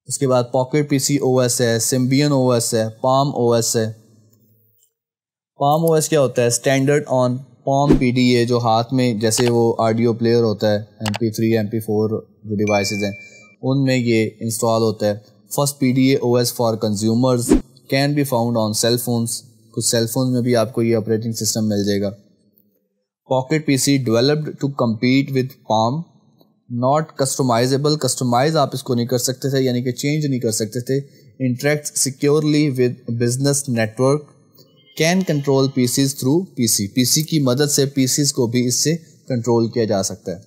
उसके बाद पॉकेट PC OS है, सिम्बियन OS है, पाम OS है। पाम OS क्या होता है? स्टैंडर्ड ऑन पाम PDA, जो हाथ में जैसे वो ऑडियो प्लेयर होता है, MP3 MP4 जो डिवाइसेस हैं उनमें ये इंस्टॉल होता है। First PDA OS for consumers can be found on cell phones, कुछ सेल फोन में भी आपको ये ऑपरेटिंग सिस्टम मिल जाएगा। Pocket PC developed to compete with Palm, not customizable, customize आप इसको नहीं कर सकते थे, यानी कि चेंज नहीं कर सकते थे। Interact securely with business network, can control PCs through PC की मदद से PCs को भी इससे कंट्रोल किया जा सकता है।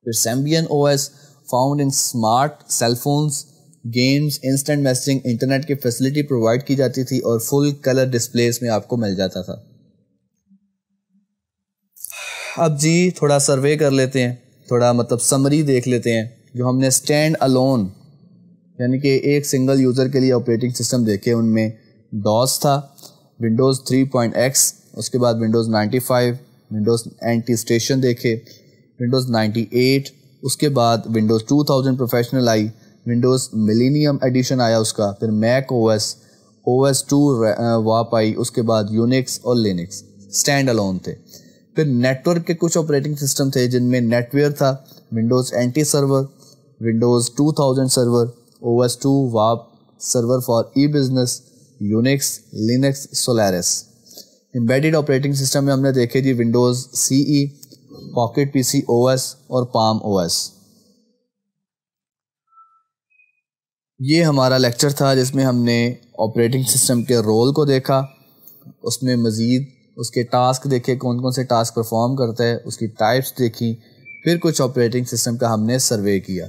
फिर Symbian OS found in smart cellphones, games, instant messaging, internet की फैसिलिटी प्रोवाइड की जाती थी और फुल कलर डिस्प्लेस में आपको मिल जाता था। अब जी थोड़ा सर्वे कर लेते हैं, थोड़ा मतलब समरी देख लेते हैं। जो हमने स्टैंड अलोन यानी कि एक सिंगल यूज़र के लिए ऑपरेटिंग सिस्टम देखे, उनमें DOS था, विंडोज़ 3.x, उसके बाद विंडोज़ 95, विंडोज़ NT स्टेशन देखे, विंडोज़ 98, उसके बाद विंडोज़ 2000 प्रोफेशनल आई, विंडोज़ मिलेनियम एडिशन आया उसका, फिर मैक OS 2 वाप आई, उसके बाद यूनिक्स और लिनक्स। स्टैंड अलोन थे। फिर नेटवर्क के कुछ ऑपरेटिंग सिस्टम थे जिनमें नेटवेयर था, Windows NT server, Windows 2000 server, OS2 वाप server for e business, Unix, Linux, Solaris. Embedded operating system में हमने देखे जी Windows CE, pocket PC OS और पाम OS। ये हमारा लेक्चर था जिसमें हमने ऑपरेटिंग सिस्टम के रोल को देखा, उसमें मज़ीद उसके टास्क देखे, कौन कौन से टास्क परफॉर्म करता है, उसकी टाइप्स देखी, फिर कुछ ऑपरेटिंग सिस्टम का हमने सर्वे किया।